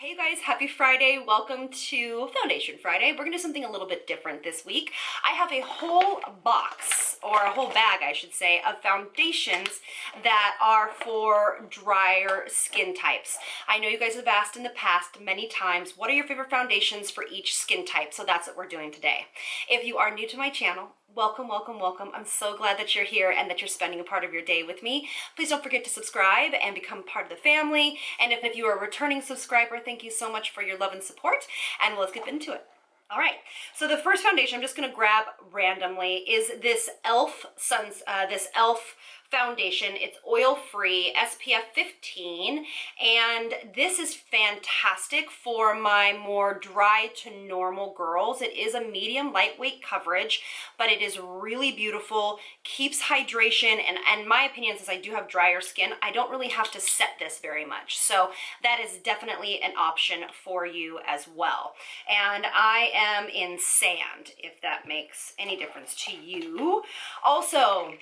Hey you guys, happy Friday. Welcome to Foundation Friday. We're gonna do something a little bit different this week. I have a whole box, or a whole bag I should say, of foundations that are for drier skin types. I know you guys have asked in the past many times, what are your favorite foundations for each skin type? So that's what we're doing today. If you are new to my channel, welcome, welcome, welcome. I'm so glad that you're here and that you're spending a part of your day with me. Please don't forget to subscribe and become part of the family. And if you are a returning subscriber, thank you so much for your love and support. And let's get into it. All right, so the first foundation I'm just gonna grab randomly is this e.l.f. foundation. It's oil-free, SPF 15, and this is fantastic for my more dry to normal girls. It is a medium lightweight coverage, but it is really beautiful, keeps hydration, and in my opinion, since I do have drier skin, I don't really have to set this very much. So that is definitely an option for you as well. And I am in sand, if that makes any difference to you. Also,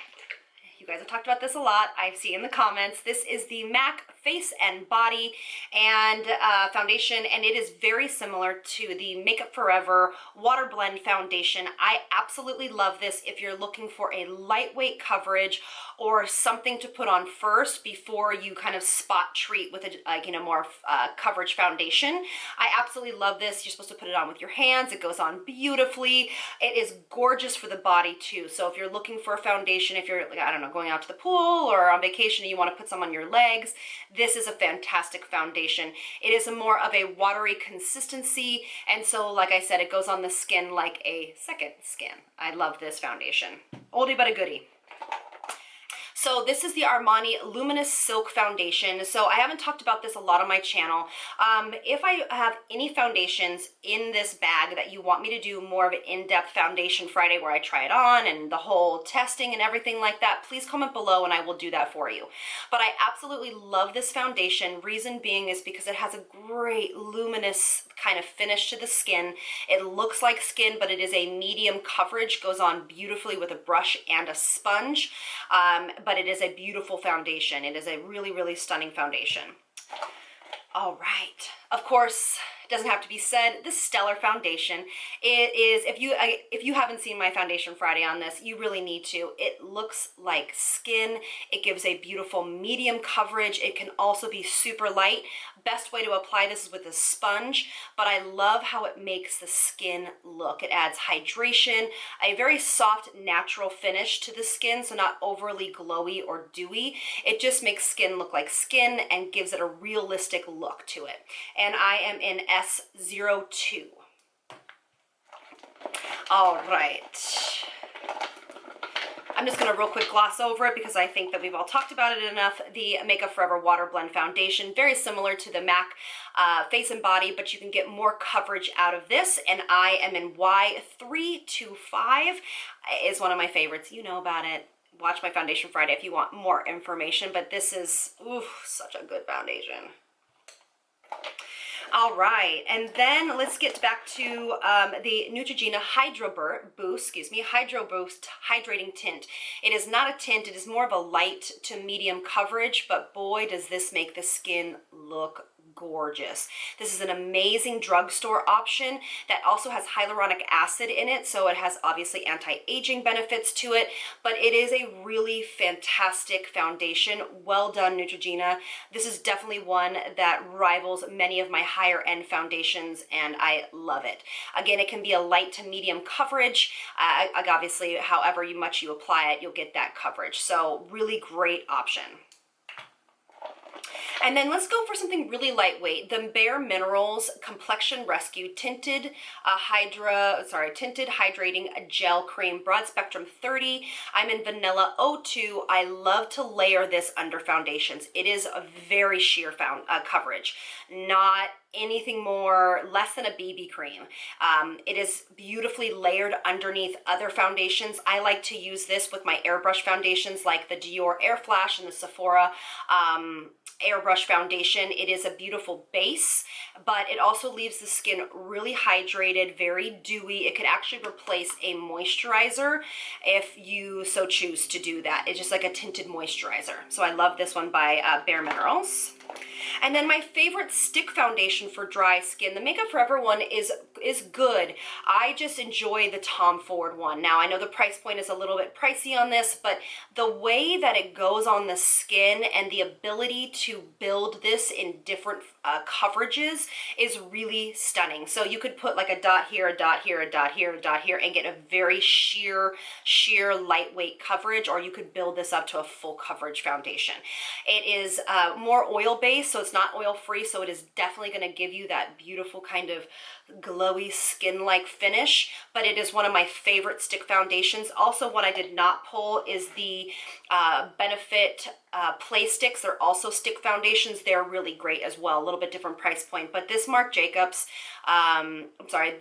you guys have talked about this a lot. I see in the comments. This is the MAC Face and Body and foundation, and it is very similar to the Makeup Forever Water Blend foundation. I absolutely love this if you're looking for a lightweight coverage or something to put on first before you kind of spot treat with a more coverage foundation. I absolutely love this. You're supposed to put it on with your hands. It goes on beautifully. It is gorgeous for the body too. So if you're looking for a foundation, if you're, I don't know, going out to the pool or on vacation and you want to put some on your legs, this is a fantastic foundation. It is a more of a watery consistency, and so like I said, it goes on the skin like a second skin. I love this foundation. Oldie but a goodie. So this is the Armani Luminous Silk Foundation. So I haven't talked about this a lot on my channel. If I have any foundations in this bag that you want me to do more of an in-depth Foundation Friday where I try it on and the whole testing and everything like that, please comment below and I will do that for you. But I absolutely love this foundation. Reason being is because it has a great luminous kind of finish to the skin. It looks like skin, but it is a medium coverage, goes on beautifully with a brush and a sponge. But it is a beautiful foundation. It is a really, really stunning foundation. All right, of course, it doesn't have to be said, the Stellar Foundation. It is, if you haven't seen my Foundation Friday on this, you really need to. It looks like skin. It gives a beautiful medium coverage. It can also be super light. Best way to apply this is with a sponge, but I love how it makes the skin look. It adds hydration, a very soft, natural finish to the skin, so not overly glowy or dewy. It just makes skin look like skin and gives it a realistic look to it. And I am in S02. All right. I'm just going to real quick gloss over it because I think that we've all talked about it enough. The Makeup Forever Water Blend Foundation, very similar to the MAC Face and Body, but you can get more coverage out of this. And I am in Y325. It's one of my favorites. You know about it. Watch my Foundation Friday if you want more information, but this is such a good foundation. All right, and then let's get back to the Neutrogena Hydro Boost Hydrating Tint. It is not a tint, it is more of a light to medium coverage, but boy, does this make the skin look gorgeous. This is an amazing drugstore option that also has hyaluronic acid in it, so it has obviously anti-aging benefits to it, but it is a really fantastic foundation. Well done, Neutrogena. This is definitely one that rivals many of my higher end foundations, and I love it. Again, it can be a light to medium coverage. Obviously, however much you apply it, you'll get that coverage. So really great option. And then let's go for something really lightweight. The Bareminerals Complexion Rescue Tinted Hydrating Gel Cream Broad Spectrum 30. I'm in Vanilla 02. I love to layer this under foundations. It is a very sheer coverage, not anything more, less than a BB cream. It is beautifully layered underneath other foundations. I like to use this with my airbrush foundations like the Dior Air Flash and the Sephora airbrush foundation. It is a beautiful base, but it also leaves the skin really hydrated, very dewy. It could actually replace a moisturizer if you so choose to do that. It's just like a tinted moisturizer. So I love this one by Bareminerals. And then my favorite stick foundation for dry skin, the Makeup Forever one is good. I just enjoy the Tom Ford one. Now, I know the price point is a little bit pricey on this, but the way that it goes on the skin and the ability to build this in different coverages is really stunning. So you could put like a dot here, a dot here, a dot here, a dot here, and get a very sheer lightweight coverage, or you could build this up to a full coverage foundation. It is more oil-based, so it's not oil-free, so it is definitely going to give you that beautiful kind of glowy skin-like finish, but it is one of my favorite stick foundations. Also, what I did not pull is the Benefit Play Sticks. They're also stick foundations. They're really great as well, a little bit different price point, but this Marc Jacobs,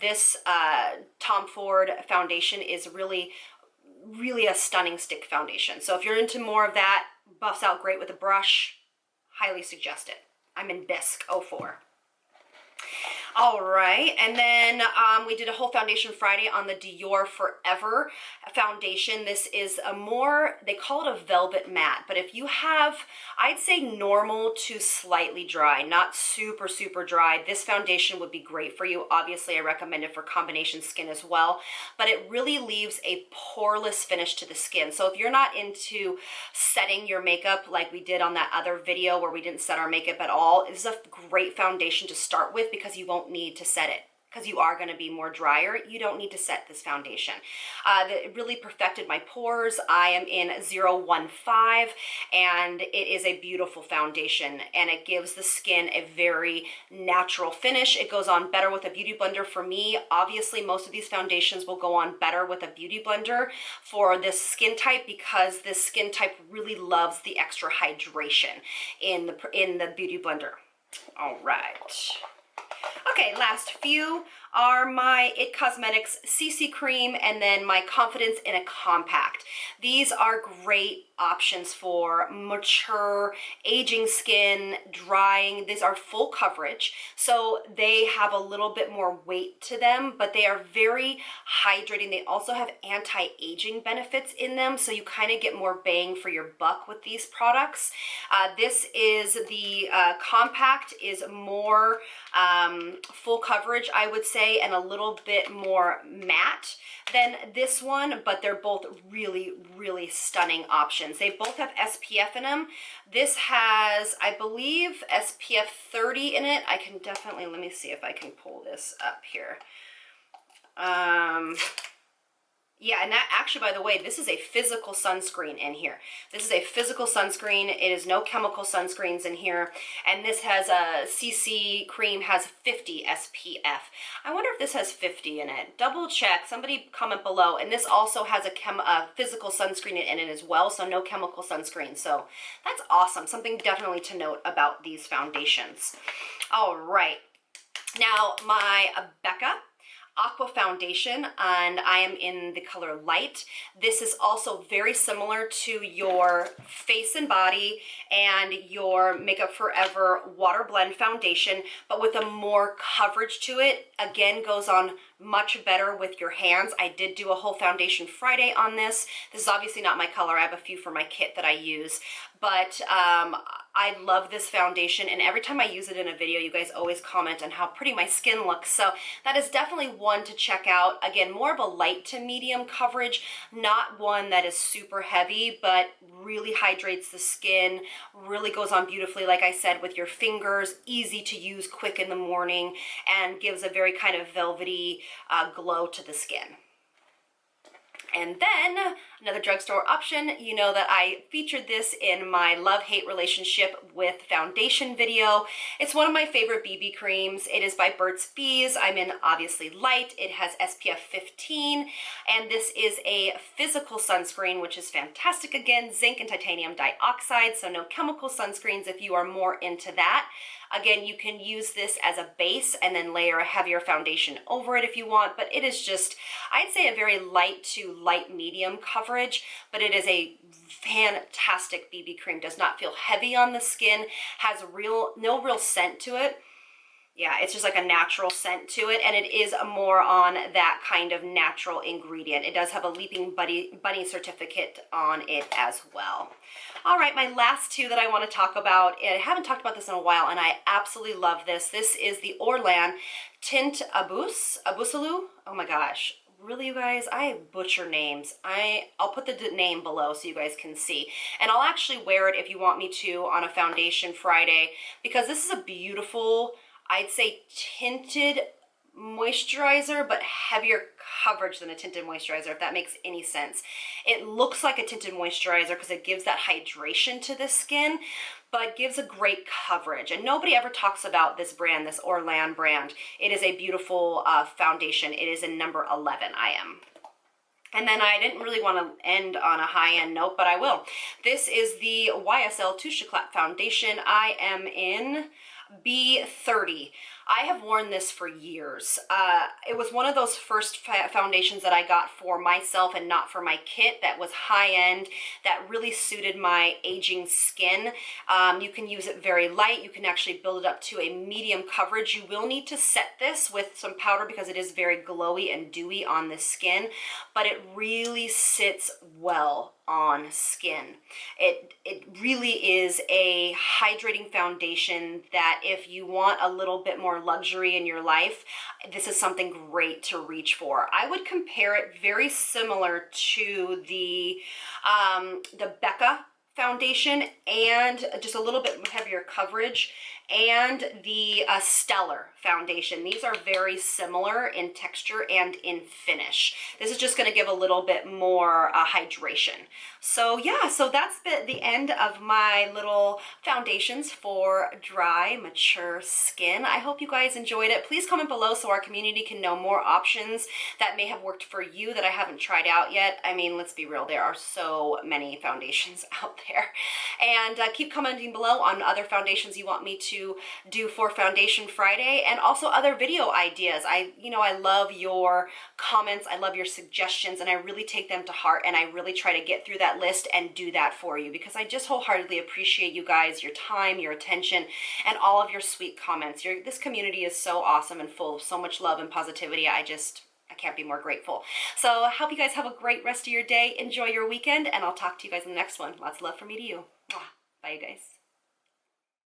this Tom Ford foundation is really a stunning stick foundation. So if you're into more of that, buffs out great with a brush, highly suggest it. I'm in Bisque 04. All right, and then we did a whole foundation Friday on the Dior Forever foundation. This is a more, they call it a velvet matte, but if you have, I'd say normal to slightly dry, not super dry, this foundation would be great for you. Obviously, I recommend it for combination skin as well, but it really leaves a poreless finish to the skin. So if you're not into setting your makeup like we did on that other video where we didn't set our makeup at all, this is a great foundation to start with because you won't need to set it, because you are going to be more drier. You don't need to set this foundation. It really perfected my pores. I am in 015, and it is a beautiful foundation, and it gives the skin a very natural finish. It goes on better with a beauty blender for me. Obviously, most of these foundations will go on better with a beauty blender for this skin type, because this skin type really loves the extra hydration in the beauty blender. All right. Okay, last few are my It Cosmetics CC Cream and then my Confidence in a Compact. These are great options for mature, aging skin, drying. These are full coverage, so they have a little bit more weight to them, but they are very hydrating. They also have anti-aging benefits in them, so you kind of get more bang for your buck with these products. This is the Compact is more full coverage, I would say, and a little bit more matte than this one, but they're both really stunning options. They both have SPF in them. This has, I believe, SPF 30 in it. I can definitely, let me see if I can pull this up here. Yeah, and that actually, by the way, this is a physical sunscreen in here. This is a physical sunscreen. It is no chemical sunscreens in here. And this has a CC cream, has 50 SPF. I wonder if this has 50 in it. Double check, somebody comment below. And this also has a physical sunscreen in it as well, so no chemical sunscreen. So that's awesome. Something definitely to note about these foundations. All right, now my Becca Aqua foundation, and I am in the color Light. This is also very similar to your Face and Body and your Makeup Forever Water Blend foundation, but with a more coverage to it. Again, goes on much better with your hands. I did do a whole foundation Friday on this. This is obviously not my color. I have a few for my kit that I use, but I love this foundation, and every time I use it in a video, you guys always comment on how pretty my skin looks. So that is definitely one to check out. Again, more of a light to medium coverage, not one that is super heavy, but really hydrates the skin, really goes on beautifully, like I said, with your fingers, easy to use, quick in the morning, and gives a very kind of velvety glow to the skin. And then another drugstore option, you know that I featured this in my love-hate relationship with foundation video. It's one of my favorite BB creams. It is by Burt's Bees. I'm in obviously Light. It has SPF 15, and this is a physical sunscreen, which is fantastic. Again, zinc and titanium dioxide, so no chemical sunscreens if you are more into that. Again, you can use this as a base and then layer a heavier foundation over it if you want, but it is just, I'd say, a very light to light medium coverage, but it is a fantastic BB cream. Does not feel heavy on the skin, has no real scent to it. Yeah, it's just like a natural scent to it, and it is more on that kind of natural ingredient. It does have a Leaping Bunny certificate on it as well. All right, my last two that I want to talk about, and I haven't talked about this in a while, and I absolutely love this. This is the Orlan Tint Abusalu. Oh my gosh. Really, you guys, I butcher names. I'll put the name below so you guys can see. And I'll actually wear it if you want me to on a foundation Friday, because this is a beautiful, I'd say, tinted moisturizer, but heavier coverage than a tinted moisturizer, if that makes any sense. It looks like a tinted moisturizer because it gives that hydration to the skin, but gives a great coverage. And nobody ever talks about this brand, this Orlan brand. It is a beautiful foundation. It is in number 11, I am. And then I didn't really want to end on a high-end note, but I will. This is the YSL Touche Eclat foundation. I am in B30. I have worn this for years. It was one of those first foundations that I got for myself and not for my kit, that was high-end, that really suited my aging skin. You can use it very light. You can actually build it up to a medium coverage. You will need to set this with some powder because it is very glowy and dewy on the skin, but it really sits well on skin. It really is a hydrating foundation that if you want a little bit more luxury in your life, this is something great to reach for. I would compare it very similar to the Becca foundation, and just a little bit heavier coverage, and the Stellar foundation. These are very similar in texture and in finish. This is just going to give a little bit more hydration. So yeah, so that's the end of my little foundations for dry, mature skin. I hope you guys enjoyed it. Please comment below so our community can know more options that may have worked for you that I haven't tried out yet. I mean, let's be real, there are so many foundations out there. And keep commenting below on other foundations you want me to do for Foundation Friday, and also other video ideas. I love your comments, I love your suggestions, and I really take them to heart, and I really try to get through that list and do that for you, because I just wholeheartedly appreciate you guys, your time, your attention, and all of your sweet comments. This community is so awesome and full of so much love and positivity. I can't be more grateful. So I hope you guys have a great rest of your day. Enjoy your weekend, and I'll talk to you guys in the next one. Lots of love from me to you. Bye, you guys.